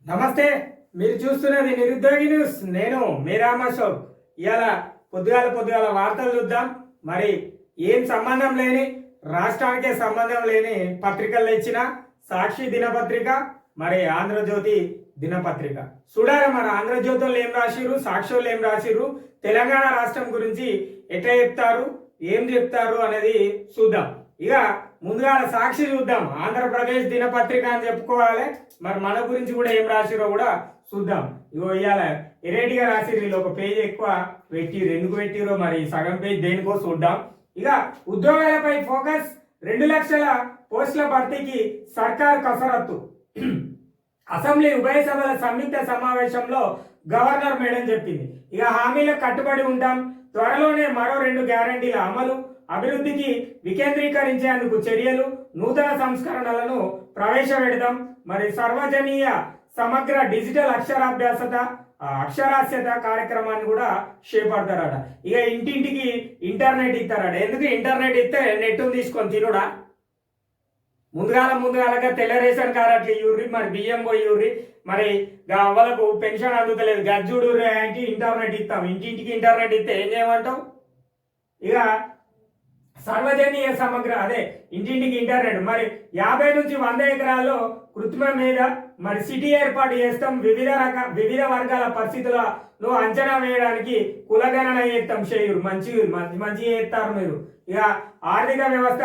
నమస్తే. మీరు చూస్తున్నది నిరుద్యోగి న్యూస్. నేను మీ రామశోక్. ఇవాళ పొద్దుగాల వార్తలు చూద్దాం. మరి ఏం సంబంధం లేని, రాష్ట్రానికే సంబంధం లేని పత్రికలు ఇచ్చిన సాక్షి దినపత్రిక, మరి ఆంధ్రజ్యోతి దినపత్రిక. చూడాలి మరి ఆంధ్రజ్యోతులు ఏం రాసిర్రు, సాక్షులు ఏం రాసిర్రు, తెలంగాణ రాష్ట్రం గురించి ఎట్లా చెప్తారు, ఏం చెప్తారు అనేది చూద్దాం. ఇక ముందుగా సాక్షి చూద్దాం. ఆంధ్రప్రదేశ్ దినపత్రిక అని చెప్పుకోవాలి. మరి మన గురించి కూడా ఏం రాసిరో కూడా చూద్దాం. ఇగో ఇవాళ ఎరేటిగా రాసిర్రు. వీళ్ళు ఒక పేజ్ ఎక్కువ పెట్టిరు. ఎందుకు పెట్టిరో మరి సగం పేజ్ దేనికో చూద్దాం. ఇక ఉద్యోగాలపై ఫోకస్, 2 లక్షల పోస్టుల భర్తీకి సర్కార్ కసరత్తు. అసెంబ్లీ ఉభయ సభల సంయుక్త సమావేశంలో గవర్నర్ మేడం చెప్పింది. ఇక హామీలకు కట్టుబడి ఉంటాం, త్వరలోనే మరో 2 గ్యారంటీల అమలు, అభివృద్ధికి వికేంద్రీకరించేందుకు చర్యలు, నూతన సంస్కరణలను ప్రవేశపెడదాం. మరి సర్వజనీయ సమగ్ర డిజిటల్ అక్షరాస్యత కార్యక్రమాన్ని కూడా చేపడతారట. ఇక ఇంటింటికి ఇంటర్నెట్ ఇస్తారట. ఎందుకు ఇంటర్నెట్ ఇస్తే నెట్ తీసుకొని తినుడా? ముందుగాలగా తెల్ల రేషన్ కార్డు అట్లా ఇవ్వరి, మరి బియ్యం పోయి మరి వాళ్ళకు పెన్షన్ అందుతలేదు, గజ్జుడు అంటే ఇంటర్నెట్ ఇస్తాం. ఇంటింటికి ఇంటర్నెట్ ఇస్తే ఏం చేయమంటావు? ఇక సర్వజనీయ సమగ్ర ఇంటింటికి ఇంటర్నెట్. మరి 50 నుంచి 100 ఎకరాల్లో కృత్రిమ మీద మరి సిటీ ఏర్పాటు చేస్తాం. వివిధ వర్గాల పరిస్థితులను అంచనా వేయడానికి కులగణన చేస్తాం. చేయరు మంచి చేస్తారు మీరు. ఇక ఆర్థిక వ్యవస్థ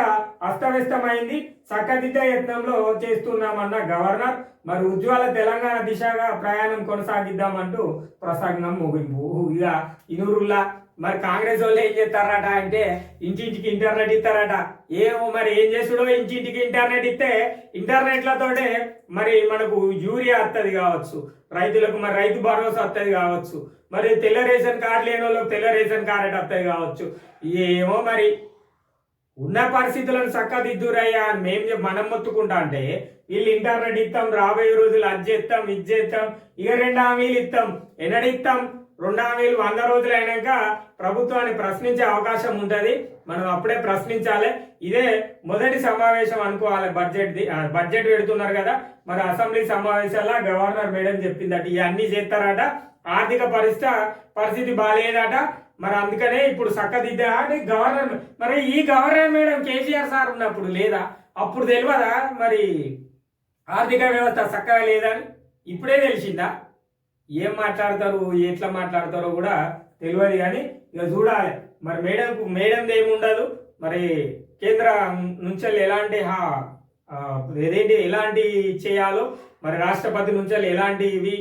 అస్తవ్యస్తమైంది, చక్కదిద్ద యత్నంలో చేస్తున్నామన్న గవర్నర్. మరి ఉజ్వల తెలంగాణ దిశగా ప్రయాణం కొనసాగిద్దామంటూ ప్రసంగం ముగింపు. ఇక ఇనూరుల్లా మరి కాంగ్రెస్ వాళ్ళు ఏం చేస్తారట అంటే ఇంటింటికి ఇంటర్నెట్ ఇస్తారట. ఏమో మరి ఏం చేసుడో, ఇంటింటికి ఇంటర్నెట్ ఇస్తే ఇంటర్నెట్లతోటే మరి మనకు యూరియా వస్తుంది కావచ్చు, రైతులకు మరి రైతు భరోసా వస్తుంది కావచ్చు, మరి తెల్ల రేషన్ కార్డు లేని వాళ్ళకి తెల్ల రేషన్ కార్డు వస్తుంది కావచ్చు. ఏమో మరి ఉన్న పరిస్థితులను చక్కదిద్దురయ్యా అని మనం మొత్తుకుంటా అంటే వీళ్ళు ఇంటర్నెట్ ఇస్తాం, రాబోయే రోజులు అది చేస్తాం, ఇది చేస్తాం. ఇక 2 హామీలు ఇస్తాం. ఎన్నడిస్తాం? 2 హామీలు 100 రోజులు అయినాక ప్రభుత్వాన్ని ప్రశ్నించే అవకాశం ఉంటుంది. మనం అప్పుడే ప్రశ్నించాలి. ఇదే మొదటి సమావేశం అనుకోవాలి. బడ్జెట్ పెడుతున్నారు కదా, మరి అసెంబ్లీ సమావేశాల్లో గవర్నర్ మేడం చెప్పిందట ఇవన్నీ చేస్తారట. ఆర్థిక పరిస్థితి బాగాలేదట. మరి అందుకనే ఇప్పుడు చక్కదిద్దా అని గవర్నర్. మరి ఈ గవర్నర్ మేడం కేసీఆర్ సార్ ఉన్నప్పుడు లేదా? అప్పుడు తెలియదా మరి ఆర్థిక వ్యవస్థ చక్కగా లేదని? ఇప్పుడే తెలిసిందా? ఏం మాట్లాడతారు, ఎట్లా మాట్లాడతారో కూడా తెలియదు. కానీ ఇక చూడాలి మరి మేడం ఏముండదు. మరి కేంద్రం నుంచి ఎలాంటి చేయాలో, మరి రాష్ట్రపతి నుంచి ఎలాంటివి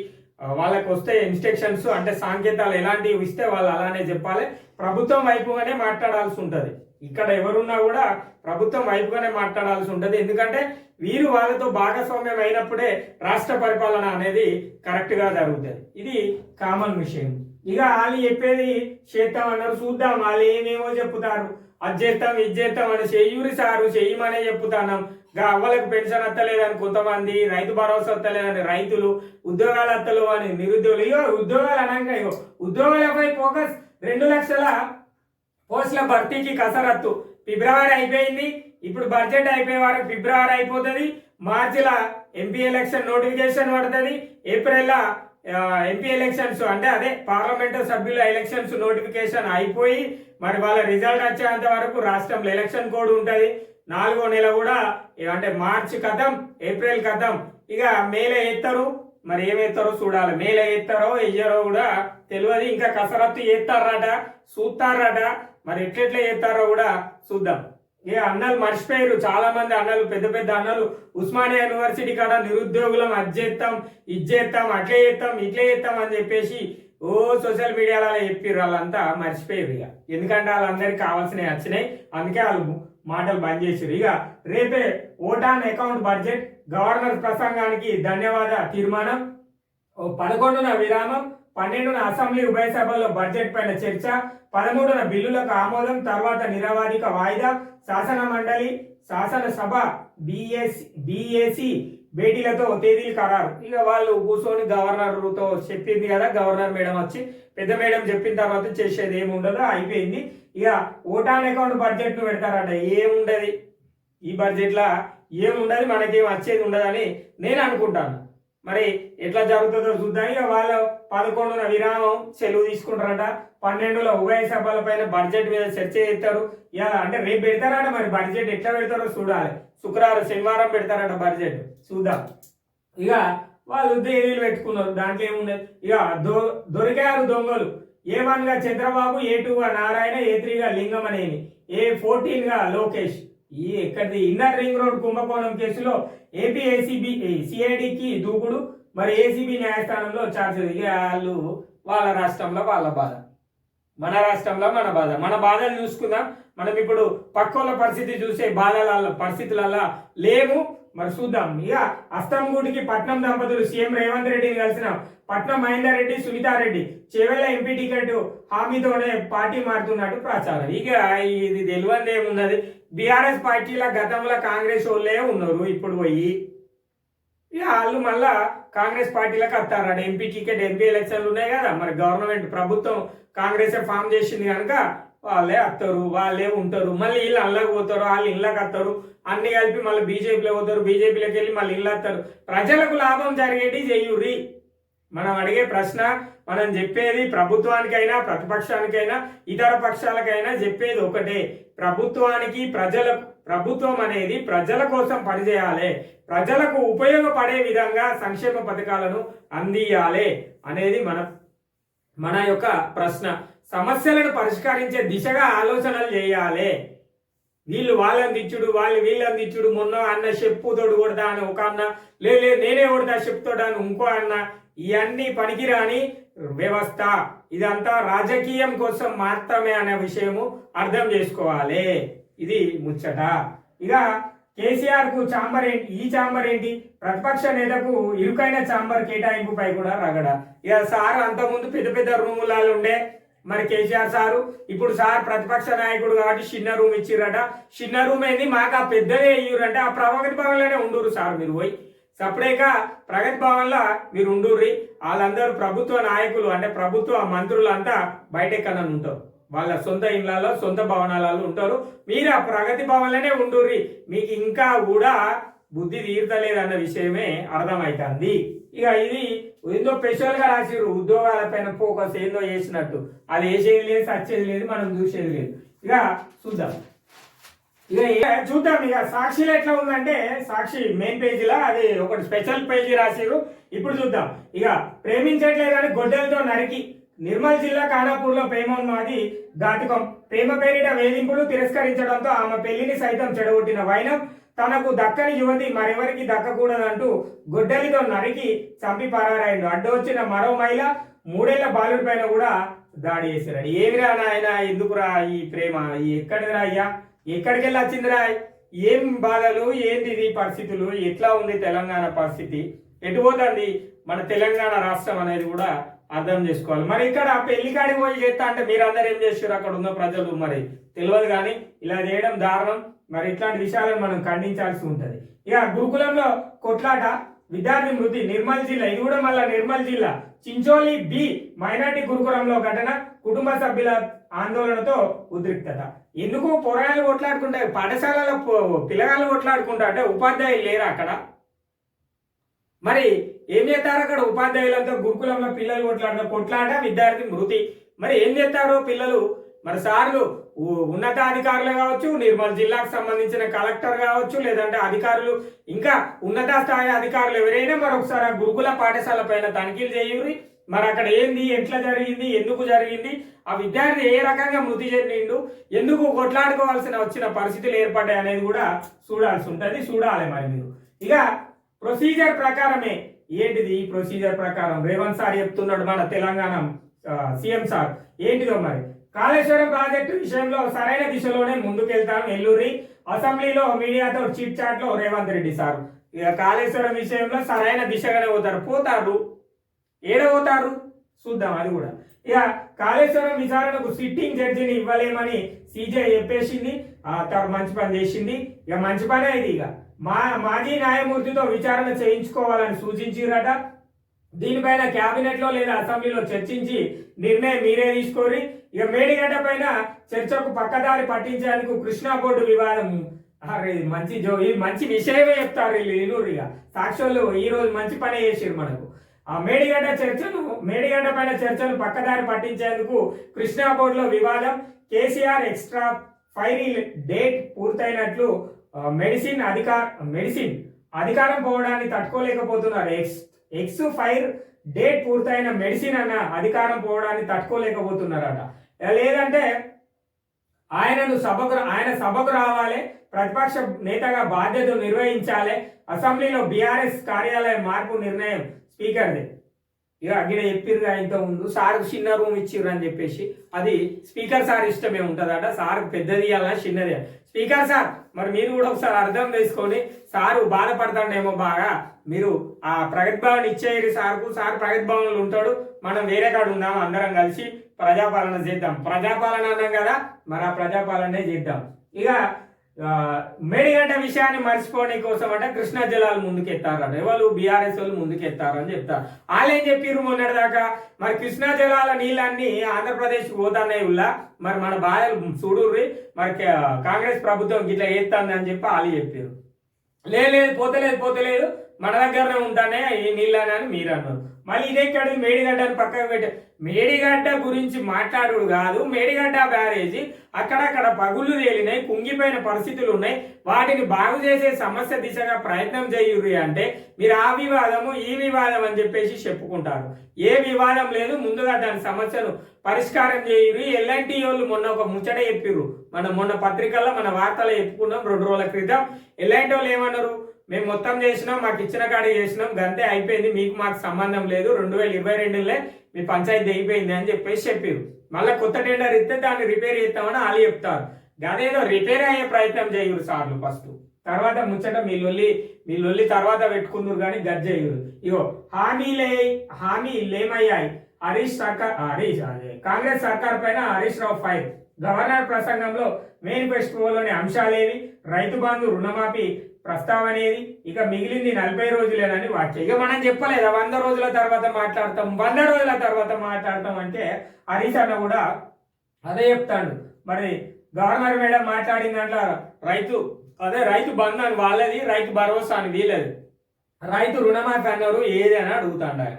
వాళ్ళకి వస్తే ఇన్స్ట్రక్షన్స్ అంటే సంకేతాలు ఎలాంటివి ఇస్తే వాళ్ళు అలానే చెప్పాలి. ప్రభుత్వం వైపుగానే మాట్లాడాల్సి ఉంటుంది. ఇక్కడ ఎవరున్నా కూడా ప్రభుత్వం వైపుగానే మాట్లాడాల్సి ఉంటుంది. ఎందుకంటే వీరు వాళ్ళతో భాగస్వామ్యం అయినప్పుడే రాష్ట్ర పరిపాలన అనేది కరెక్ట్గా జరుగుతుంది. ఇది కామన్ విషయం. ఇక వాళ్ళు చెప్పేది చేద్దాం అన్నారు, చూద్దాం వాళ్ళు ఏమేమో చెప్తారు. అది చేస్తాం, ఇది చేస్తాం అని చెయ్యూరి సారు చెయ్యమనే చెప్తున్నాం. అవ్వలకు పెన్షన్ వస్తలేదని కొంతమంది, రైతు భరోసా వస్తలేదని రైతులు, ఉద్యోగాలు వస్తలు అని నిరుద్యోగులు. ఉద్యోగాలు అనగా ఉద్యోగాలపై ఫోకస్, 2 లక్షల పోస్టుల భర్తీకి కసరత్తు. ఫిబ్రవరి అయిపోయింది. ఇప్పుడు బడ్జెట్ అయిపోయే వరకు ఫిబ్రవరి అయిపోతుంది. మార్చిలో ఎంపీ ఎలక్షన్ నోటిఫికేషన్ పడుతుంది. ఏప్రిల్లో ఎంపీ ఎలక్షన్స్ అంటే పార్లమెంటు సభ్యుల ఎలక్షన్స్ నోటిఫికేషన్ అయిపోయి మరి వాళ్ళ రిజల్ట్ వచ్చేంత వరకు రాష్ట్రంలో ఎలక్షన్ కోడ్ ఉంటుంది. 4వ నెల కూడా అంటే మార్చి కథం, ఏప్రిల్ కథం. ఇక మేలో ఎత్తారు. మరి ఏమెత్తారో చూడాలి. మేలో ఎత్తారో వెయ్యరో కూడా తెలియదు. ఇంకా కసరత్తు చేస్తారట, చూస్తారట. మరి ఎట్లెట్లా చేస్తారో కూడా చూద్దాం. ఇక అన్నలు మర్చిపోయారు చాలా మంది. పెద్ద అన్నలు ఉస్మానియా యూనివర్సిటీ కాడ నిరుద్యోగులం అది చేస్తాం, ఇది చేస్తాం, అట్లే చేస్తాం, ఇట్లే చేస్తాం అని చెప్పేసి సోషల్ మీడియాలో చెప్పారు. వాళ్ళంతా మర్చిపోయారు. ఇక ఎందుకంటే వాళ్ళందరికీ కావాల్సినవి వచ్చినాయి. అందుకే వాళ్ళు మాటలు బంద్ చేసారు. ఇక రేపే vote on account budget, governor ప్రసంగానికి ధన్యవాద తీర్మానం, 11న విరామం, 12న అసెంబ్లీ ఉభయ సభల్లో బడ్జెట్ పైన చర్చ, 13న బిల్లులకు ఆమోదం, తర్వాత నిరవాధిక వాయిదా, శాసనసభ బిఏసి భేటీలతో తేదీలు ఖరారు. ఇక వాళ్ళు కూర్చొని గవర్నర్తో చెప్పింది కదా, గవర్నర్ మేడం వచ్చి పెద్ద మేడం చెప్పిన తర్వాత చేసేది ఏముండదో అయిపోయింది. ఇక ఓట్ ఆన్ అకౌంట్ బడ్జెట్ ను పెడతారట. ఏముండదు ఈ బడ్జెట్లో, ఏముండదు, మనకేం వచ్చేది ఉండదని నేను అనుకుంటాను. మరి ఎట్లా జరుగుతుందో చూద్దాం. ఇక వాళ్ళు 11న విరామం సెలవు తీసుకుంటారట. 12లో ఉభయ సభల పైన బడ్జెట్ మీద చర్చ చేస్తారు. ఇక అంటే రేపు పెడతారట, మరి బడ్జెట్ ఎట్లా పెడతారో చూడాలి. శుక్రవారం శనివారం పెడతారట బడ్జెట్, చూద్దాం. ఇక వాళ్ళు తేదీలు పెట్టుకున్నారు, దాంట్లో ఏమున్నది. ఇక దొరికారు దొంగలు. A1 గా చంద్రబాబు, A2 గా నారాయణ, A3 గా లింగం అనేని, A14 గా లోకేష్. ఈ ఎక్కడిది ఇన్నర్ రింగ్ రోడ్ కుంభకోణం కేసులో ఏపీ ఏసీబీ సిఐడికి దూకుడు, మరి ఏసీబీ న్యాయస్థానంలో ఛార్జ్. ఇక వాళ్ళు వాళ్ళ రాష్ట్రంలో వాళ్ళ బాధ, మన రాష్ట్రంలో మన బాధ. మన బాధలు చూసుకుందాం. మనం ఇప్పుడు పక్కోళ్ళ పరిస్థితి చూసే పరిస్థితులలో లేము. మరి చూద్దాం. ఇక అస్తంగూడికి పట్నం దంపతులు సీఎం రేవంత్ రెడ్డిని కలిసిన పట్నం మహేందర్ రెడ్డి, సునీతారెడ్డి చేవెళ్ళ ఎంపీ టికెట్ హామీతోనే పార్టీ మారుతున్నట్టు ప్రచారం. ఇక ఇది తెలియంది ఏమున్నది. బీఆర్ఎస్ పార్టీల గతంలో కాంగ్రెస్ వాళ్ళే ఉన్నారు, ఇప్పుడు పోయి ఇక వాళ్ళు మళ్ళా కాంగ్రెస్ పార్టీలకు వస్తారట. ఎంపీ టికెట్, ఎంపీ ఎలక్షన్లు ఉన్నాయి కదా, మరి గవర్నమెంట్ ప్రభుత్వం కాంగ్రెస్ ఫామ్ చేసింది కనుక వాళ్ళే వస్తారు, వాళ్ళే ఉంటారు. మళ్ళీ వీళ్ళు అల్లకి పోతారు, వాళ్ళు ఇళ్ళకి వస్తారు, అన్ని కలిపి మళ్ళీ బీజేపీలో పోతారు, బీజేపీలోకి వెళ్ళి మళ్ళీ ఇళ్ళు వస్తారు. ప్రజలకు లాభం జరిగేటి చెయ్యుర్రి. మనం అడిగే ప్రశ్న, మనం చెప్పేది ప్రభుత్వానికైనా ప్రతిపక్షానికైనా ఇతర పక్షాలకైనా చెప్పేది ఒకటే. ప్రభుత్వం అనేది ప్రజల కోసం పనిచేయాలి, ప్రజలకు ఉపయోగపడే విధంగా సంక్షేమ పథకాలను అందియాలి అనేది మన యొక్క ప్రశ్న. సమస్యలను పరిష్కరించే దిశగా ఆలోచనలు చేయాలి. వీళ్ళు వాళ్ళని తెచ్చుడు, వాళ్ళు వీళ్ళని తెచ్చుడు. మొన్న అన్న చెప్పుతోడు కొడతా అని ఒక అన్న, లేదు నేనే కొడతా చెప్పుతోడా అని ఇంకో అన్న. ఇవన్నీ పనికిరాని వ్యవస్థ. ఇదంతా రాజకీయం కోసం మాత్రమే అనే విషయము అర్థం చేసుకోవాలి. ఇది ముచ్చట. ఇక కేసీఆర్ కు ఛాంబర్ ఏంటి, ఈ ఛాంబర్ ఏంటి, ప్రతిపక్ష నేతకు ఇరుకైన ఛాంబర్ కేటాయింపుపై కూడా రగడ. ఇక సార్ అంతకుముందు పెద్ద పెద్ద రూములలో ఉండే, మరి కేసీఆర్ సారు ఇప్పుడు సార్ ప్రతిపక్ష నాయకుడు కాబట్టి చిన్న రూమ్ ఇచ్చిరట. చిన్న రూమ్ ఏంది, మాకు ఆ పెద్దదే ఇయ్యురంటే ఆ ప్రగతి భవన్లోనే ఉండురు సార్. మీరు పోయి సపరేట్గా ప్రగతి భవన్లో మీరు ఉండుర్రి. వాళ్ళందరూ ప్రభుత్వ నాయకులు అంటే ప్రభుత్వ మంత్రులు అంతా బయటెక్కనని ఉంటారు, వాళ్ళ సొంత ఇళ్లలో సొంత భవనాలలో ఉంటారు. మీరు ఆ ప్రగతి భవన్లోనే ఉండుర్రి. మీకు ఇంకా కూడా బుద్ధి తీర్తలేదన్న విషయమే అర్థమవుతుంది. ఇక ఇది ఏందో స్పెషల్గా రాసిర్రు, ఉద్యోగాలపైన ఫోకస్ ఏందో చేసినట్టు. అది వేసేది లేదు, సచ్చేది లేదు, మనం చూసేది లేదు. ఇక చూద్దాం. ఇక చూద్దాం. ఇక సాక్షిలో ఎట్లా ఉందంటే, సాక్షి మెయిన్ పేజీలో అది ఒకటి స్పెషల్ పేజీ రాసిర్రు. ఇప్పుడు చూద్దాం. ఇక ప్రేమించట్లేదని గొడ్డలతో నరికి నిర్మల్ జిల్లా ఖానాపూర్లో ప్రేమోన్మాది ఘాతుకం. ప్రేమ పేరిట వేధింపులు తిరస్కరించడంతో ఆమె పెళ్లిని సైతం చెడగొట్టిన వైనం తనకు దక్కని యువతి మరెవరికి దక్కకూడదంటూ గొడ్డలితో నరికి చంపి పరారాయండు. అడ్డు వచ్చిన మరో మహిళ 3 ఏళ్ల బాలుడి పైన కూడా దాడి చేశాడు. ఏమిరా నాయన, ఎందుకురా ఈ ప్రేమ, ఎక్కడిరా అయ్యా, ఎక్కడికి వెళ్ళి వచ్చిందిరా, ఏం బాధలు, ఏంది పరిస్థితులు, ఎట్లా ఉంది తెలంగాణ పరిస్థితి, ఎటు పోతుంది మన తెలంగాణ రాష్ట్రం అనేది కూడా అర్థం చేసుకోవాలి. మరి ఇక్కడ పెళ్లి కాడికి పోయి చేస్తా అంటే మీరందరూ ఏం చేస్తారు, అక్కడ ఉన్న ప్రజలు మరి తెలియదు. కానీ ఇలా చేయడం దారుణం. మరి ఇట్లాంటి విషయాలను మనం ఖండించాల్సి ఉంటుంది. ఇక గురుకులంలో కొట్లాట, విద్యార్థి మృతి, నిర్మల్ జిల్లా. ఇది కూడా మళ్ళా నిర్మల్ జిల్లా చించోలి బి మైనార్టీ గురుకులంలో ఘటన, కుటుంబ సభ్యుల ఆందోళనతో ఉద్రిక్తత. ఎందుకు పొరాలు కొట్లాడుకుంటా, పాఠశాలలో పిల్లగాళ్ళు కొట్లాడుకుంటా అంటే ఉపాధ్యాయులు లేరా అక్కడ? మరి ఏం చేస్తారు అక్కడ ఉపాధ్యాయులతో? గురుకులంలో పిల్లలు కొట్లాట, విద్యార్థి మృతి. మరి ఏం చేస్తారు పిల్లలు? మరి సార్లు ఉన్నతాధికారులు కావచ్చు, నిర్మల్ జిల్లాకు సంబంధించిన కలెక్టర్ కావచ్చు, లేదంటే అధికారులు, ఇంకా ఉన్నత స్థాయి అధికారులు ఎవరైనా మరొకసారి ఆ గురుకుల పాఠశాల పైన తనిఖీలు చేయుర్రి. మరి అక్కడ ఏంది, ఎట్లా జరిగింది, ఎందుకు జరిగింది, ఆ విద్యార్థి ఏ రకంగా మృతి చెందిండు, ఎందుకు కొట్లాడుకోవాల్సిన వచ్చిన పరిస్థితులు ఏర్పడ్డాయి అనేది కూడా చూడాల్సి ఉంటుంది. చూడాలి మరి మీరు. ఇక ప్రొసీజర్ ప్రకారమే ఏంటిది? ఈ ప్రొసీజర్ ప్రకారం రేవంత్ సార్ చెప్తున్నాడు, మన తెలంగాణ సీఎం సార్. ఏంటిదో మరి, కాళేశ్వరం ప్రాజెక్టు విషయంలో సరైన దిశలోనే ముందుకెళ్తాను ఎల్లూరి. అసెంబ్లీలో మీడియాతో చిట్ చాట్ లో రేవంత్ రెడ్డి సార్ ఇక కాళేశ్వరం విషయంలో సరైన దిశగానే పోతారు. ఏడవుతారు చూద్దాం అది కూడా. ఇక కాళేశ్వరం విచారణకు సిట్టింగ్ జడ్జిని ఇవ్వలేమని సీజే చెప్పేసింది. మంచి పని చేసింది. ఇక మంచి పనే ఇది. ఇక మాజీ న్యాయమూర్తితో విచారణ చేయించుకోవాలని సూచించిరట. దీనిపైన క్యాబినెట్ లో లేదా అసెంబ్లీలో చర్చించి నిర్ణయం మీరే తీసుకోరి. ఇక మేడిగడ్డ పైన చర్చకు పక్కదారి పట్టించేందుకు కృష్ణా బోర్డు వివాదం అరే ఇది మంచి ఇది మంచి విషయమే చెప్తారు వీళ్ళు ఇనురిగా సాక్షులు ఈ రోజు మంచి పని చేసిరు మనకు. ఆ మేడిగడ్డ పైన చర్చను పక్కదారి పట్టించేందుకు కృష్ణా బోర్డులో వివాదం. కేసీఆర్ ఎక్స్ట్రా ఫైరీ డేట్ పూర్తయినట్లు మెడిసిన్ అధికారం పోవడాన్ని తట్టుకోలేకపోతున్నారు. ఎక్స్ ఫైర్ డేట్ పూర్తయిన మెడిసిన్ అన్న అధికారం పోవడాన్ని తట్టుకోలేకపోతున్నారట. లేదంటే ఆయన సభకు రావాలి, ప్రతిపక్ష నేతగా బాధ్యతలు నిర్వహించాలి, అసెంబ్లీలో బీఆర్ఎస్ కార్యాలయ మార్పు నిర్ణయం స్పీకర్ది. ఇక అక్కడ చెప్పిర్రు ఇంత ముందు సార్ చిన్న రూమ్ ఇచ్చిర్రు అని చెప్పేసి, అది స్పీకర్ సార్ ఇష్టమే ఉంటుందట. సార్ పెద్దది ఇవ్వాలా చిన్నది. స్పీకర్ సార్ మరి మీరు కూడా ఒకసారి అర్థం చేసుకొని సారు బాధపడతాడేమో బాగా, మీరు ఆ ప్రగతి భవన్ ఇచ్చేయరు సార్కు, సార్ ప్రగతి భవన్లో ఉంటాడు, మనం వేరే కాడ ఉందాం, అందరం కలిసి ప్రజాపాలన చేద్దాం. ప్రజాపాలన అన్నాం కదా, మరి ఆ ప్రజాపాలనే చేద్దాం. ఇక మేడిగడ్డ విషయాన్ని మర్చిపోవడం కోసం అంటే కృష్ణా జలాలు ముందుకెత్తారట. ఎవరు బీఆర్ఎస్ వాళ్ళు ముందుకెత్తారు అని చెప్తారు. వాళ్ళేం చెప్పిర్రు మొన్నటిదాకా, మరి కృష్ణా జలాల నీళ్ళన్నీ ఆంధ్రప్రదేశ్ పోతున్నాయి ఉల్లా, మరి మన బాధలు చూడుర్రి, మరి కాంగ్రెస్ ప్రభుత్వం ఇట్లా ఎత్తాంది అని చెప్పి వాళ్ళు చెప్పారు. లేదు పోతలేదు మన దగ్గరనే ఉంటానే ఈ నీళ్ళని మీరు అన్నారు. మళ్ళీ ఇదెక్కడ మేడిగడ్డని పక్కకు పెట్టారు. మేడిగడ్డ గురించి మాట్లాడుడు కాదు, మేడిగడ్డ బ్యారేజీ అక్కడక్కడ పగుళ్ళు తేలినాయి, కుంగిపోయిన పరిస్థితులు ఉన్నాయి, వాటిని బాగు చేసే సమస్య దిశగా ప్రయత్నం చేయుర్రి అంటే మీరు ఆ వివాదము ఈ వివాదం అని చెప్పేసి చెప్పుకుంటారు. ఏ వివాదం లేదు, ముందుగా దాని సమస్యను పరిష్కారం చేయుర్రి. ఎల్ఎన్టీ వాళ్ళు మొన్న ఒక ముచ్చట చెప్పిర్రు, మొన్న పత్రికల్లో మన వార్తలో చెప్పుకున్నాం 2 రోజుల క్రితం. ఎల్ఎన్టీ వాళ్ళు ఏమన్నారు, మేము మొత్తం చేసినాం, మాకు ఇచ్చిన కాడ చేసినాం, గంతే అయిపోయింది, మీకు మాకు సంబంధం లేదు, 2022లో మీ పంచాయతీ అయిపోయింది అని చెప్పేసి చెప్పారు. మళ్ళీ కొత్త టెండర్ ఇస్తే దాన్ని రిపేర్ చేస్తామని వాళ్ళు చెప్తారు. అదేదో రిపేర్ అయ్యే ప్రయత్నం చేయరు సార్లు ఫస్ట్, తర్వాత ముచ్చట మీ లొల్లి తర్వాత పెట్టుకుందరు కానీ గజ్జయ్యూరు. ఇగో హామీలు ఏమయ్యాయి, కాంగ్రెస్ సర్కార్ పైన హరీష్ రావు ఫైర్. గవర్నర్ ప్రసంగంలో మేనిఫెస్టోలోని అంశాలేవి, రైతు బంధు రుణమాఫీ ప్రస్తావనేది, ఇక మిగిలింది 40 రోజులేనని వాక్యం. ఇక మనం చెప్పలేదా 100 రోజుల తర్వాత మాట్లాడతాం, 100 రోజుల తర్వాత మాట్లాడతాం అంటే హరీష్ అన్న కూడా అదే చెప్తాడు. మరి గవర్నర్ మేడం మాట్లాడిన దాంట్లో రైతు బంధు అని వాళ్ళది, రైతు భరోసా అని వీళ్ళది, రైతు రుణమాఫీ అన్నారు ఏది అని అడుగుతాడు ఆయన.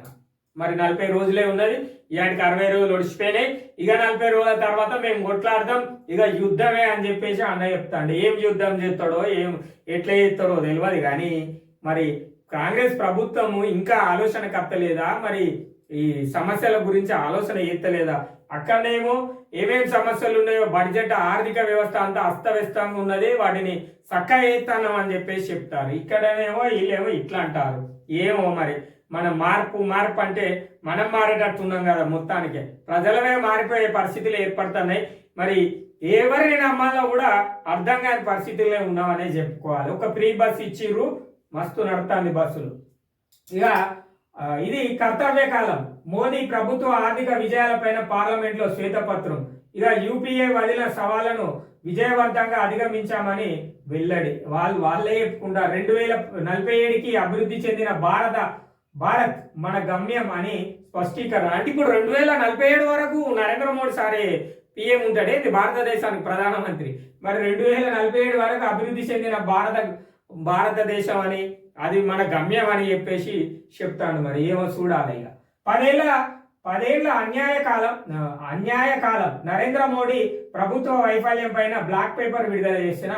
మరి 40 రోజులే ఉన్నది, ఇలాంటికి 60 రోజులు ఒడిచిపోయినాయి, ఇక 40 రోజుల తర్వాత మేము కొట్లాడతాం, ఇక యుద్ధమే అని చెప్పేసి అన్న చెప్తాడు. ఏం యుద్ధం చేస్తాడో ఎట్లా చేస్తాడో తెలియదు కానీ మరి కాంగ్రెస్ ప్రభుత్వము ఇంకా ఆలోచన కత్తలేదా, మరి ఈ సమస్యల గురించి ఆలోచన ఎత్తలేదా? అక్కడనేమో ఏమేమి సమస్యలు ఉన్నాయో బడ్జెట్ ఆర్థిక వ్యవస్థ అంతా అస్తవ్యస్తంగా ఉన్నది, వాటిని చక్కగా ఎత్తానం అని చెప్పేసి చెప్తారు. ఇక్కడనేమో వీళ్ళేమో ఇట్లా అంటారు. ఏమో మరి మన మార్పు అంటే మనం మారేటట్టున్నాం కదా, మొత్తానికి ప్రజలమే మారిపోయే పరిస్థితులు ఏర్పడుతున్నాయి. మరి ఎవరిని నమ్మాలో కూడా అర్థం కాని పరిస్థితుల్లో ఉన్నామనే చెప్పుకోవాలి. ఒక ఫ్రీ బస్ ఇచ్చిర్రు, మస్తు నడుతుంది బస్సులు. ఇక ఇది కర్తవ్య కాలం, మోదీ ప్రభుత్వ ఆర్థిక విజయాలపైన పార్లమెంట్లో శ్వేతపత్రం. ఇక యూపీఏ వదిలిన సవాళ్లను విజయవంతంగా అధిగమించామని వెల్లడి. వాళ్ళే చెప్పుకుంటారు. 2047కి అభివృద్ధి చెందిన భారత్ మన గమ్యం అని స్పష్టీకరణ. అంటే ఇప్పుడు 2047 వరకు నరేంద్ర మోడీ సారే పిఎం ఉంటాడే, ఇది భారతదేశానికి ప్రధానమంత్రి. మరి 2047 వరకు అభివృద్ధి చెందిన భారతదేశం అని, అది మన గమ్యం అని చెప్పేసి చెప్తాను. మరి ఏమో చూడాలి. ఇక 10 ఏళ్ల అన్యాయ కాలం నరేంద్ర మోడీ ప్రభుత్వ వైఫల్యం పైన బ్లాక్ పేపర్ విడుదల చేసిన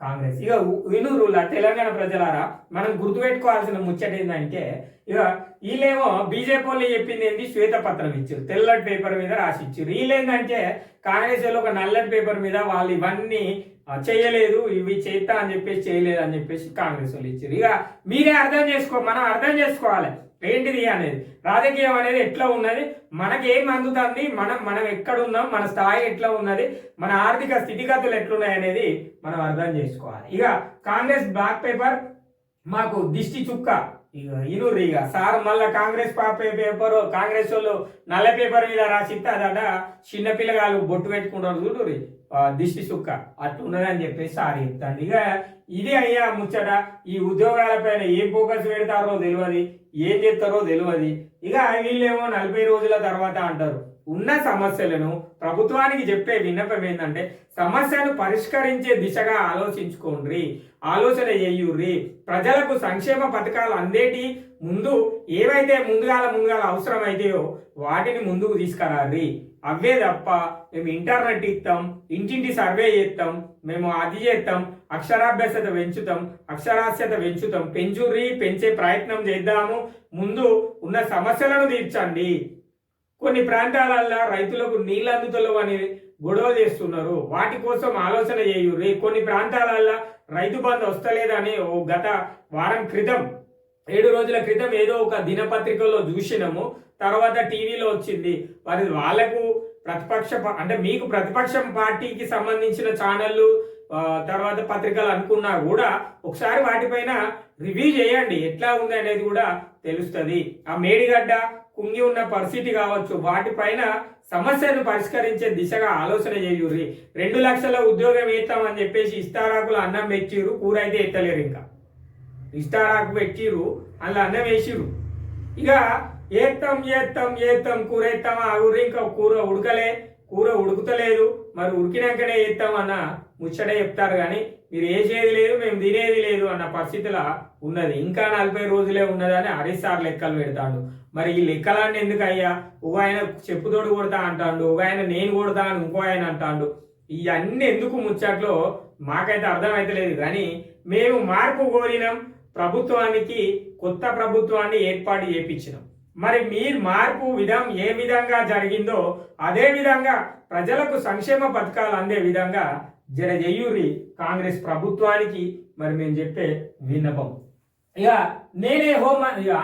కాంగ్రెస్. ఇక వినూరులా తెలంగాణ ప్రజలారా, మనం గుర్తుపెట్టుకోవాల్సిన ముచ్చట ఏంటంటే, ఇక వీళ్ళేమో బీజేపీ వాళ్ళు చెప్పింది ఏంటి, శ్వేతపత్రం ఇచ్చారు, తెల్లటి పేపర్ మీద రాసి ఇచ్చారు. వీళ్ళేంటంటే కాంగ్రెస్ వాళ్ళు ఒక నల్లటి పేపర్ మీద వాళ్ళు ఇవన్నీ చేయలేదు, ఇవి చేస్తా అని చెప్పేసి చేయలేదు అని చెప్పేసి కాంగ్రెస్ వాళ్ళు ఇచ్చారు. ఇక మీరే మనం అర్థం చేసుకోవాలి ఏంటిది అనేది. రాజకీయం అనేది ఎట్లా ఉన్నది, మనకి ఏం అందుతుంది, మనం ఎక్కడ ఉన్నాం, మన స్థాయి ఎట్లా ఉన్నది, మన ఆర్థిక స్థితిగతులు ఎట్లున్నాయి అనేది మనం అర్థం చేసుకోవాలి. ఇక కాంగ్రెస్ బ్లాక్ పేపర్ మాకు దిష్టి చుక్క. ఇక సార్ మళ్ళా కాంగ్రెస్ పేపర్ కాంగ్రెస్ వాళ్ళు నల్ల పేపర్ మీద రాసిస్తే అదట చిన్నపిల్లగాళ్ళు బొట్టు పెట్టుకుంటారు చూడు దిష్టి చుక్క అట్లున్నదని చెప్పేసి సార్ చెప్తాడు. ఇక ఇది అయ్యా ముచ్చట. ఈ ఉద్యోగాలపైన ఏం ఫోకస్ పెడతారో తెలియదు, ఏం చేస్తారో తెలియదు. ఇక వీళ్ళేమో 40 రోజుల తర్వాత అంటారు. ఉన్న సమస్యలను ప్రభుత్వానికి చెప్పే విన్నపం ఏంటంటే సమస్యను పరిష్కరించే దిశగా ఆలోచించుకోండి, ఆలోచన చేయుర్రి. ప్రజలకు సంక్షేమ పథకాలు అందేటి ముందు ఏవైతే ముందుగాల అవసరమైతాయో వాటిని ముందుకు తీసుకురాలి. అవే తప్ప మేము ఇంటర్నెట్ ఇస్తాం, ఇంటింటి సర్వే చేస్తాం, మేము అది చేస్తాం, అక్షరాస్యత పెంచుతాం, పెంచే ప్రయత్నం చేద్దాము. ముందు ఉన్న సమస్యలను తీర్చండి. కొన్ని ప్రాంతాలలో రైతులకు నీళ్ళు అందుతలేవు అని గొడవ చేస్తున్నారు, వాటి కోసం ఆలోచన చేయుర్రి. కొన్ని ప్రాంతాలలో రైతు బంధు వస్తలేదని గత వారం క్రితం 7 రోజుల క్రితం ఏదో ఒక దినపత్రికల్లో చూసినాము, తర్వాత టీవీలో వచ్చింది. వాళ్ళకు అంటే మీకు ప్రతిపక్షం పార్టీకి సంబంధించిన ఛానళ్ళు తర్వాత పత్రికలు అనుకున్నా కూడా ఒకసారి వాటిపైన రివ్యూ చేయండి, ఎట్లా ఉంది అనేది కూడా తెలుస్తుంది. ఆ మేడిగడ్డ కుంగి ఉన్న పరిస్థితి కావచ్చు, వాటిపైన సమస్యను పరిష్కరించే దిశగా ఆలోచన చేయుర్రి. 2 లక్షల ఉద్యోగం వేస్తామని చెప్పేసి ఇస్తారాకులు అన్నం పెట్టిరు, కూర అయితే ఎత్తలేరు. ఇంకా ఇస్తారాకు పెట్టిరు, అందులో అన్నం వేసిరు. ఇక ఏత్తాం కూర ఎత్తామా ఊరి, ఇంకా కూర ఉడుకుతలేదు, మరి ఉడికినాకనే వేస్తామన్న ముచ్చట చెప్తారు. కానీ మీరు వేసేది లేదు, మేము తినేది లేదు అన్న పరిస్థితిలో ఉన్నది. ఇంకా 40 రోజులే ఉన్నదని హరీష్ సార్ లెక్కలు పెడతాడు. మరి ఈ లెక్కలన్నీ ఎందుకు అయ్యా? ఒక ఆయన చెప్పుతోడు కొడతా అంటాడు, ఒక ఆయన నేను కొడతా అని ఇంకో ఆయన అంటాడు. ఇవన్నీ ఎందుకు ముచ్చట్లో మాకైతే అర్థమైతలేదు. కానీ మేము మార్పు కోరినాం, ప్రభుత్వానికి కొత్త ప్రభుత్వాన్ని ఏర్పాటు చేయించినాం. మరి మీరు మార్పు ఏ విధంగా జరిగిందో అదే విధంగా ప్రజలకు సంక్షేమ పథకాలు అందే విధంగా చెయ్యూరి కాంగ్రెస్ ప్రభుత్వానికి మరి మేము చెప్పే విన్నపం. ఇక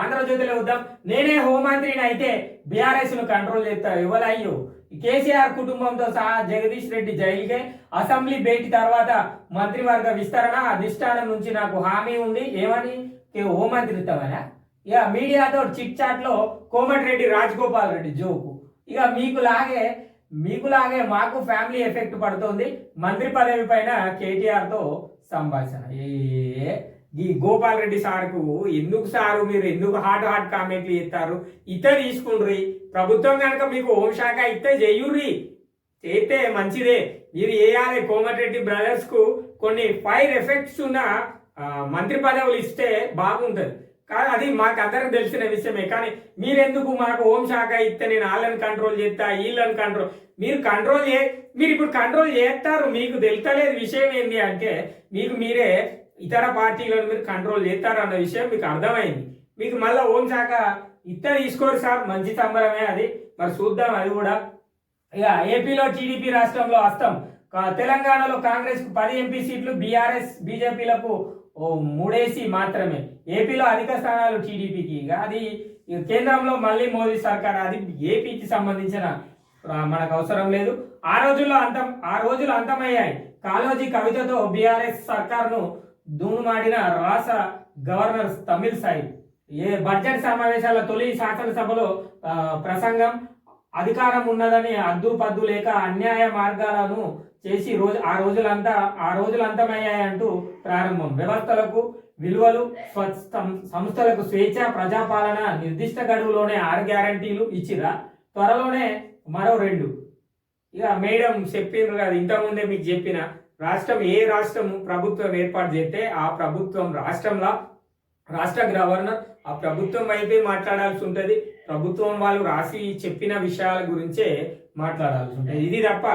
ఆంధ్రజ్యోతిలో వద్దాం, నేనే హోంమంత్రిని అయితే బీఆర్ఎస్ ను కంట్రోల్ చేస్తారు. ఎవరయ్యో? కేసీఆర్ కుటుంబంతో సహా జగదీష్ రెడ్డి జైలుకే. అసెంబ్లీ భేటీ తర్వాత మంత్రివర్గ విస్తరణ అధిష్టానం నుంచి నాకు హామీ ఉంది. ఏమని? హోంమంత్రిత్వమనా? ఇక మీడియాతో చిట్ చాట్ లో కోమటిరెడ్డి రాజగోపాల్ రెడ్డి జోకు. ఇక మీకులాగే మాకు ఫ్యామిలీ ఎఫెక్ట్ పడుతుంది. మంత్రి పదవి పైన కేటీఆర్ తో సంభాషణ. ఈ గోపాల్ రెడ్డి సార్కు ఎందుకు సారు మీరు ఎందుకు హాట్ కామెంట్లు చేస్తారు? ఇతే తీసుకుండ్రి. ప్రభుత్వం కనుక మీకు హోంశాఖ ఇస్తే చెయ్యుర్రి, చేస్తే మంచిదే. మీరు వేయాలి. కోమటిరెడ్డి బ్రదర్స్ కు కొన్ని 5 ఎఫెక్ట్స్ ఉన్న మంత్రి పదవులు ఇస్తే బాగుంటుంది. కానీ అది మాకు అందరికి తెలిసిన విషయమే. కానీ మీరెందుకు మాకు హోంశాఖ ఇస్తే నేను వాళ్ళని కంట్రోల్ చేస్తా, వీళ్ళని మీరు ఇప్పుడు కంట్రోల్ చేస్తారు. మీకు తెలుస్తలేదు విషయం ఏంటి అంటే మీరే ఇతర పార్టీలను మీరు కంట్రోల్ చేస్తారు అన్న విషయం మీకు అర్థమైంది. మీకు మళ్ళీ హోంశాఖ ఇస్తే తీసుకోరు సార్, మంచి సంబరమే అది. మరి చూద్దాం అది కూడా. ఇక ఏపీలో టీడీపీ రాష్ట్రంలో హస్తం. తెలంగాణలో కాంగ్రెస్ కు 10 ఎంపీ సీట్లు, బీజేపీలకు 3 మాత్రమే. ఏపీలో అధిక స్థానాలు టీడీపీకి. అది కేంద్రంలో మళ్ళీ మోదీ సర్కార్. అది ఏపీకి సంబంధించిన మనకు అవసరం లేదు. ఆ రోజులు అంతమయ్యాయి. కాళోజీ కవితతో బీఆర్ఎస్ సర్కార్ను దుమ్ముమాడిన రాష్ట్ర గవర్నర్ తమిళిసై. బడ్జెట్ సమావేశాల తొలి శాసనసభలో ప్రసంగం. అధికారం ఉన్నదని అద్దు లేక అన్యాయ మార్గాలను చేసి ఆ రోజులు అంతమయ్యాయంటూ ప్రారంభం. వ్యవస్థలకు విలువలు, సంస్థలకు స్వేచ్ఛ, ప్రజాపాలన నిర్దిష్ట గడువులోనే 6 గ్యారంటీలు ఇచ్చిరా, త్వరలోనే మరో 2. ఇక మేడం చెప్పిండ్రు కదా ఇంతకుముందే మీకు చెప్పిన ఏ రాష్ట్రము ప్రభుత్వం ఏర్పాటు చేస్తే ఆ ప్రభుత్వం రాష్ట్ర గవర్నర్ ఆ ప్రభుత్వం వైపే మాట్లాడాల్సి ఉంటుంది. ప్రభుత్వం వాళ్ళు రాసి చెప్పిన విషయాల గురించే మాట్లాడాల్సి ఉంటుంది. ఇది తప్ప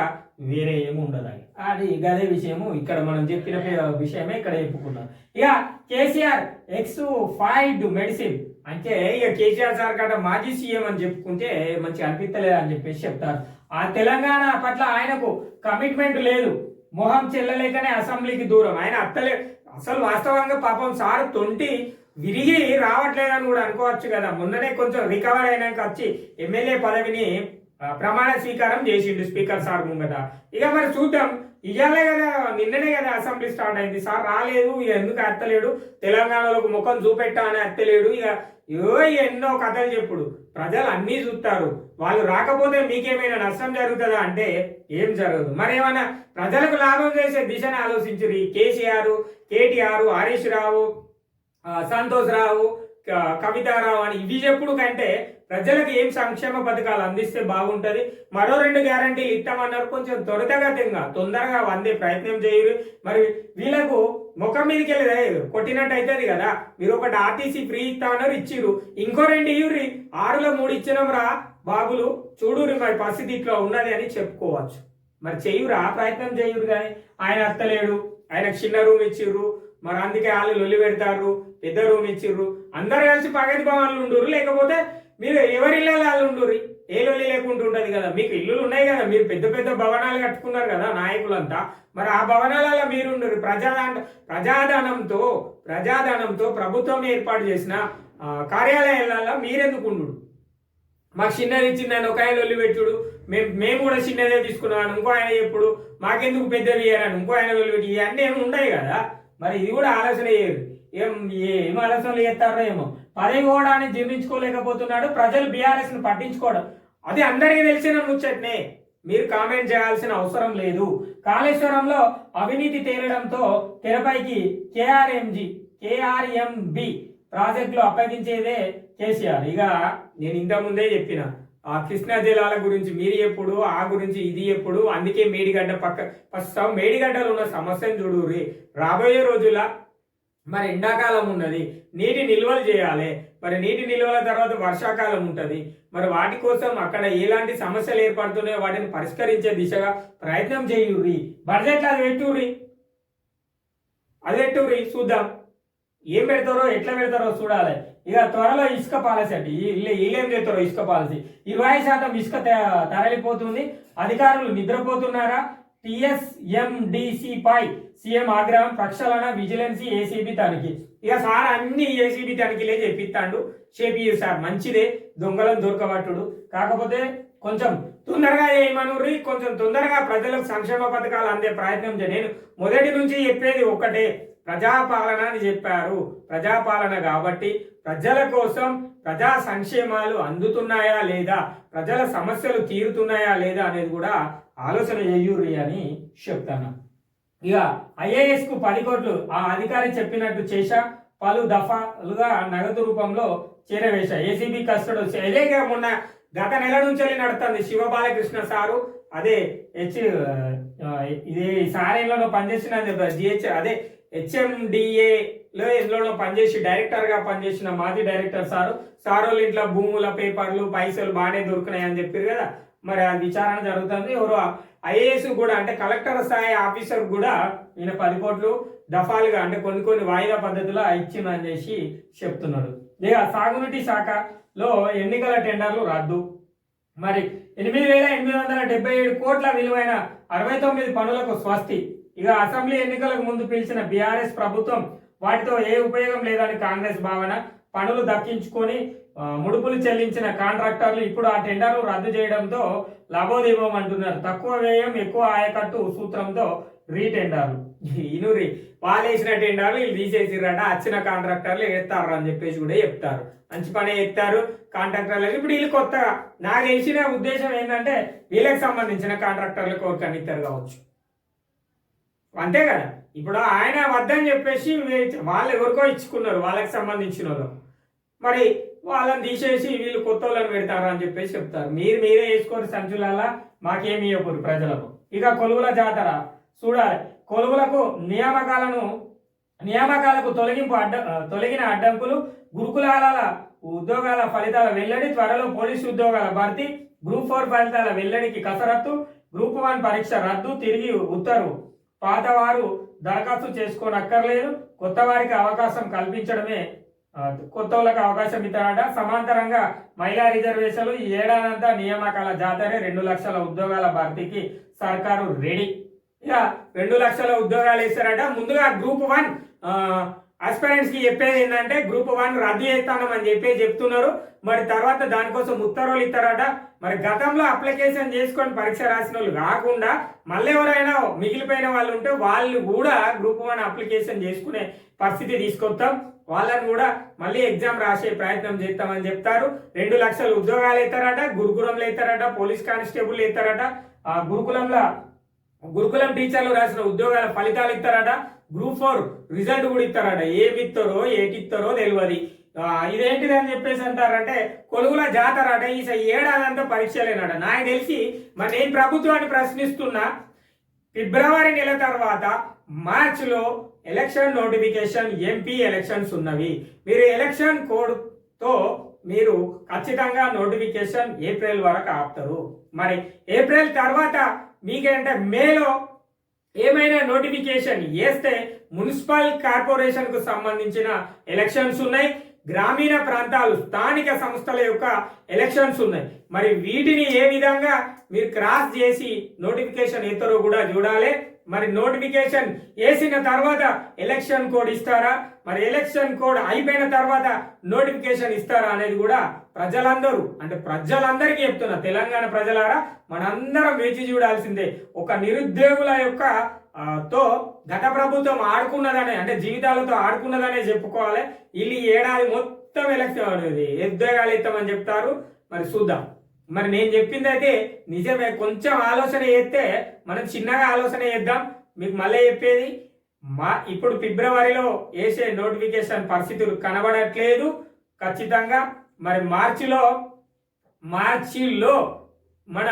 వేరే ఏమి ఉండదు. అది గదే విషయము. ఇక్కడ మనం చెప్పిన విషయమే ఇక్కడ చెప్పుకున్నాం. ఇక కేసీఆర్ ఎక్స్పైర్డ్ మెడిసిన్ అంటే ఇక కేసీఆర్ సార్ కట మాజీ సీఎం అని చెప్పుకుంటే మంచి అనిపించలేదు అని చెప్పేసి చెప్తారు. ఆ తెలంగాణ పట్ల ఆయనకు కమిట్మెంట్ లేదు. మొహం చెల్లలేకనే అసెంబ్లీకి దూరం. ఆయన అసలు వాస్తవంగా పాపం సార్ విరిగి రావట్లేదని కూడా అనుకోవచ్చు కదా. మొన్ననే కొంచెం రికవర్ అయినాక వచ్చి ఎమ్మెల్యే పదవిని ప్రమాణ స్వీకారం చేసిండు స్పీకర్ సార్ ముంగట. ఇక మరి చూద్దాం. ఇవాళే కదా, నిన్ననే కదా అసెంబ్లీ స్టార్ట్ అయింది. సార్ రాలేదు, ఇక ఎందుకు అత్తలేడు, తెలంగాణలోకి ముఖం చూపెట్టా అని అత్తలేడు. ఇక ఎన్నో కథలు చెప్పుడు. ప్రజలు అన్నీ చూస్తారు. వాళ్ళు రాకపోతే మీకేమైనా నష్టం జరుగుతుందా అంటే ఏం జరగదు. మరేమైనా ప్రజలకు లాభం చేసే దిశని ఆలోచించురి. కేసీఆర్, కేటీఆర్, హరీష్ రావు, సంతోష్ రావు, కవితారావు అని ఇవి చెప్పుడు కంటే ప్రజలకు ఏం సంక్షేమ పథకాలు అందిస్తే బాగుంటది, మరో 2 గ్యారంటీలు ఇస్తామన్నారు, కొంచెం త్వరితగతంగా తొందరగా అందే ప్రయత్నం చేయరు. మరి వీళ్ళకు ముఖం మీదకి వెళ్ళి కొట్టినట్టు అవుతుంది కదా. మీరు ఒకటి ఆర్టీసీ ఫ్రీ ఇస్తామన్నారు, ఇచ్చిర్రు, ఇంకో 2 ఇవ్వరి, 6లో 3 ఇచ్చినాం రా బాబులు, చూడురి మరి పరిస్థితి ఇట్లా ఉన్నది అని చెప్పుకోవచ్చు. మరి చెయ్యురా, ప్రయత్నం చేయురు. కానీ ఆయన అత్తలేడు, ఆయనకు చిన్న రూమ్ ఇచ్చిర్రు, మరి అందుకే వాళ్ళు లొల్లి పెడతారు, పెద్ద రూమ్ ఇచ్చిర్రు, అందరు కలిసి ప్రగతి భవన్లు ఉండురు, లేకపోతే మీరు ఎవరి ఇళ్ళలో వాళ్ళు ఉండుర్రి, ఏ లొల్లి లేకుండా ఉంటది కదా. మీకు ఇల్లులు ఉన్నాయి కదా, మీరు పెద్ద పెద్ద భవనాలు కట్టుకున్నారు కదా నాయకులంతా, మరి ఆ భవనాలలో మీరు ఉండరు. ప్రజాధనంతో ప్రభుత్వం ఏర్పాటు చేసిన కార్యాలయాలలో మీరెందుకు ఉండు. మాకు చిన్నది ఇచ్చిందని ఒక ఆయన లొల్లి పెట్టుడు, మేము కూడా చిన్నదే తీసుకున్నాను ఇంకో ఆయన ఎప్పుడు, మాకెందుకు పెద్దది ఇయ్యారని ఇంకో ఆయన లొల్లి పెట్టి, ఇవన్నీ ఏమి ఉన్నాయి కదా. మరి ఇది కూడా ఆలోచన చేయరు. ఏం ఆలోచనలు చేస్తారో ఏమో. పదవి హోడాన్ని జీర్ణించుకోలేకపోతున్నాడు, ప్రజలు బీఆర్ఎస్ ను పట్టించుకోవడం అది అందరికీ తెలిసిన ముచ్చట్నే, మీరు కామెంట్ చేయాల్సిన అవసరం లేదు. కాళేశ్వరంలో అవినీతి తేలడంతో తెరపైకి కేఆర్ఎంబి ప్రాజెక్టులు అప్పగించేదే కేసీఆర్. ఇక నేను ఇంతకుముందే చెప్పిన ఆ కృష్ణా జలాల గురించి మీరు ఎప్పుడు, ఆ గురించి ఇది ఎప్పుడు, అందుకే మేడిగడ్డ ఫస్ట్ మేడిగడ్డలు ఉన్న సమస్యను చూడుర్రి. రాబోయే రోజుల మరి ఎండాకాలం ఉన్నది, నీటి నిల్వలు చేయాలి, మరి నీటి నిల్వల తర్వాత వర్షాకాలం ఉంటుంది, మరి వాటి కోసం అక్కడ ఎలాంటి సమస్యలు ఏర్పడుతున్నాయో వాటిని పరిష్కరించే దిశగా ప్రయత్నం చేయుర్రి. బడ్జెట్లో అది పెట్టుర్రి, చూద్దాం ఏం పెడతారో ఎట్లా పెడతారో చూడాలి. ఇక త్వరలో ఇసుక పాలసీ అంటే వీళ్ళేం చేస్తారో ఇసుక పాలసీ 20% ఇసుక తరలిపోతుంది, అధికారులు నిద్రపోతున్నారా, టీఎస్ఎండిసిపై సీఎం ఆగ్రహం, ప్రక్షాళన, విజిలెన్సీ, ఏసీబీ తనిఖీ. ఇక సార్ అన్ని ఏసీబీ తనిఖీలే చెప్పిస్తాడు, చేపియు సార్ మంచిదే, దొంగలను దొరకబట్టుడు. కాకపోతే కొంచెం తొందరగా ఏమనుర్రి, కొంచెం తొందరగా ప్రజలకు సంక్షేమ పథకాలు అందే ప్రయత్నం చేయండి. నేను మొదటి నుంచి చెప్పేది ఒకటే, ప్రజాపాలన అని చెప్పారు, ప్రజాపాలన కాబట్టి ప్రజల కోసం ప్రజా సంక్షేమాలు అందుతున్నాయా లేదా, ప్రజల సమస్యలు తీరుతున్నాయా లేదా అనేది కూడా ఆలోచన చేయుర్రి అని చెప్తాను. ఇక ఐఏఎస్ కు 10 కోట్లు ఆ అధికారి చెప్పినట్టు చేశా, పలు దఫాలుగా నగదు రూపంలో చేరవేశా, ఏసీబీ కస్టడీ. ఇదే మొన్న గత నెల నుంచి నడుస్తుంది శివబాలకృష్ణ సారు, అదే ఇదే సారేలో పనిచేసిన అదే హెచ్ఎండిఏలో ఇందులో పనిచేసి డైరెక్టర్గా పనిచేసిన మాజీ డైరెక్టర్ సారోళ్ళ ఇంట్లో భూముల పేపర్లు పైసలు బాగానే దొరికినాయి అని చెప్పారు కదా. మరి ఆ విచారణ జరుగుతుంది. ఎవరు ఐఏఎస్ కూడా అంటే కలెక్టర్ స్థాయి ఆఫీసర్ కూడా ఈయన 10 కోట్లు దఫాలుగా అంటే కొన్ని వాయిదా పద్ధతిలో ఇచ్చిందని చేసి చెప్తున్నాడు. ఇక సాగునీటి శాఖలో ఎన్నికల టెండర్లు రద్దు, మరి 8,877 కోట్ల విలువైన 69 పనులకు స్వస్తి. ఇక అసెంబ్లీ ఎన్నికలకు ముందు పిలిచిన బీఆర్ఎస్ ప్రభుత్వం వాటితో ఏ ఉపయోగం లేదని కాంగ్రెస్ భావన, పనులు దక్కించుకొని ముడుపులు చెల్లించిన కాంట్రాక్టర్లు ఇప్పుడు ఆ టెండర్లు రద్దు చేయడంతో లాభోదేవం అంటున్నారు. తక్కువ వ్యయం ఎక్కువ ఆయకట్టు సూత్రంతో రీటెండర్లు. ఇనురి వాళ్ళు వేసిన టెండర్లు వీళ్ళు తీసేసిరట, వచ్చిన కాంట్రాక్టర్లు ఎత్తారు అని చెప్పేసి కూడా చెప్తారు. మంచి పని ఎత్తారు కాంట్రాక్టర్లు. ఇప్పుడు వీళ్ళు కొత్తగా నాకు తెలిసిన ఉద్దేశం ఏంటంటే వీళ్ళకి సంబంధించిన కాంట్రాక్టర్లకు ఎవరికని ఇస్తారు కావచ్చు, అంతే కదా. ఇప్పుడు ఆయన వద్దని చెప్పేసి వాళ్ళు ఎవరికో ఇచ్చుకున్నారు, వాళ్ళకి సంబంధించిన వాళ్ళు, మరి వాళ్ళని తీసేసి వీళ్ళు కొత్త వాళ్ళని పెడతారు అని చెప్పేసి చెప్తారు. మీరే వేసుకొని సంచులలో మాకేమి ఇవ్వకూరు ప్రజలకు. ఇక కొలువుల జాతర చూడాలి, కొలువులకు నియామకాలకు తొలగిన అడ్డంకులు, గురుకులాల ఉద్యోగాల ఫలితాల వెల్లడి, త్వరలో పోలీసు ఉద్యోగాల భర్తీ, గ్రూప్ 4 ఫలితాల వెల్లడికి కసరత్తు, గ్రూప్ 1 పరీక్ష రద్దు, తిరిగి ఉత్తర్వు, పాతవారు దరఖాస్తు చేసుకోనక్కర్లేదు, కొత్త వారికి అవకాశం కల్పించడమే, కొత్త వాళ్ళకి అవకాశం ఇస్తారట. సమాంతరంగా మహిళా రిజర్వేషన్లు, ఈ ఏడాదంతా నియామకాల జాతరే, 2 లక్షల ఉద్యోగాల భర్తీకి సర్కారు రెడీ. ఇక 2 లక్షల ఉద్యోగాలు ఇస్తారట. ముందుగా గ్రూప్ 1 ఆస్పిరెంట్స్ కి చెప్పేది ఏంటంటే గ్రూప్ 1 రద్దు చేస్తామని చెప్తున్నారు. మరి తర్వాత దానికోసం ఉత్తర్వులు ఇస్తారట. మరి గతంలో అప్లికేషన్ చేసుకొని పరీక్ష రాసిన వాళ్ళు కాకుండా మళ్ళీ ఎవరైనా మిగిలిపోయిన వాళ్ళు ఉంటే వాళ్ళు కూడా గ్రూప్ 1 అప్లికేషన్ చేసుకునే పరిస్థితి తీసుకొస్తాం, వాళ్ళని కూడా మళ్ళీ ఎగ్జామ్ రాసే ప్రయత్నం చేస్తామని చెప్తారు. 2 లక్షల ఉద్యోగాలు ఇస్తారట, గురుకులంలో ఇస్తారట, పోలీస్ కానిస్టేబుల్ ఇస్తారట, గురుకులం టీచర్లు రాసిన ఉద్యోగాల ఫలితాలు ఇస్తారట, గ్రూప్ 4 రిజల్ట్ కూడా ఇస్తారట. ఏమి ఇస్తారో ఏటి ఇస్తారో తెలియదు. ఇదేంటిది అని చెప్పేసి అంటారంటే కొలువుల జాతర అట ఈ ఏడాదంతా పరీక్షలేనట. నాకు తెలిసి మరి నేను ప్రభుత్వాన్ని ప్రశ్నిస్తున్నా, ఫిబ్రవరి నెల తర్వాత మార్చిలో ఎలక్షన్ నోటిఫికేషన్ ఎంపీ ఎలక్షన్స్ ఉన్నవి. మీరు ఎలక్షన్ కోడ్తో మీరు ఖచ్చితంగా నోటిఫికేషన్ ఏప్రిల్ వరకు ఆపుతారు. మరి ఏప్రిల్ తర్వాత మీకేంటే మేలో ఏమైనా నోటిఫికేషన్ వేస్తే మున్సిపల్ కార్పొరేషన్ కు సంబంధించిన ఎలక్షన్స్ ఉన్నాయి, గ్రామీణ ప్రాంతాలు స్థానిక సంస్థల యొక్క ఎలక్షన్స్ ఉన్నాయి. మరి వీటిని ఏ విధంగా మీరు క్రాస్ చేసి నోటిఫికేషన్ ఎత్తారో కూడా చూడాలి. మరి నోటిఫికేషన్ వేసిన తర్వాత ఎలక్షన్ కోడ్ ఇస్తారా, మరి ఎలక్షన్ కోడ్ అయిపోయిన తర్వాత నోటిఫికేషన్ ఇస్తారా అనేది కూడా ప్రజలందరికీ చెప్తున్నా, తెలంగాణ ప్రజలారా మనందరం వేచి చూడాల్సిందే. ఒక నిరుద్యోగుల యొక్క తో గత ప్రభుత్వం ఆడుకున్నదనే, అంటే జీవితాలతో ఆడుకున్నదనే చెప్పుకోవాలి. వీళ్ళు ఏడాది మొత్తం ఎలక్షన్ ఉద్యోగాలు ఇస్తామని చెప్తారు. మరి చూద్దాం. మరి నేను చెప్పింది అయితే నిజమే. కొంచెం ఆలోచన చేస్తే మనం చిన్నగా ఆలోచన చేద్దాం. మీకు మళ్ళీ చెప్పేది, ఇప్పుడు ఫిబ్రవరిలో వేసే నోటిఫికేషన్ పరిస్థితులు కనబడట్లేదు ఖచ్చితంగా. మరి మార్చిలో మన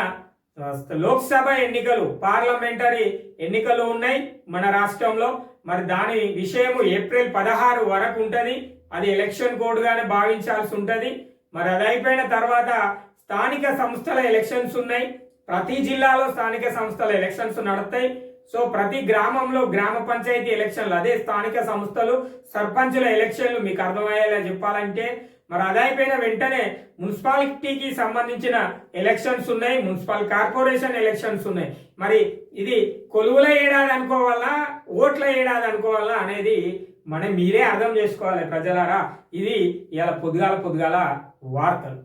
లోక్సభ ఎన్నికలు, పార్లమెంటరీ ఎన్నికలు ఉన్నాయి మన రాష్ట్రంలో. మరి దాని విషయము ఏప్రిల్ 16 వరకు ఉంటుంది. అది ఎలక్షన్ కోడ్ గానే భావించాల్సి ఉంటుంది. మరి అది అయిపోయిన తర్వాత స్థానిక సంస్థల ఎలక్షన్స్ ఉన్నాయి. ప్రతి జిల్లాలో స్థానిక సంస్థల ఎలక్షన్స్ నడుస్తాయి. సో ప్రతి గ్రామంలో గ్రామ పంచాయతీ ఎలక్షన్లు, అదే స్థానిక సంస్థలు సర్పంచుల ఎలక్షన్లు. మీకు అర్థమయ్యేలా చెప్పాలంటే మరి అదైపోయిన వెంటనే మున్సిపాలిటీకి సంబంధించిన ఎలక్షన్స్ ఉన్నాయి, మున్సిపల్ కార్పొరేషన్ ఎలక్షన్స్ ఉన్నాయి. మరి ఇది కొలువుల ఏడాది అనుకోవాలా, ఓట్ల ఏడాది అనుకోవాలా అనేది మీరే అర్థం చేసుకోవాలి ప్రజలారా. ఇది ఇలా పొద్దుగాల వార్తలు.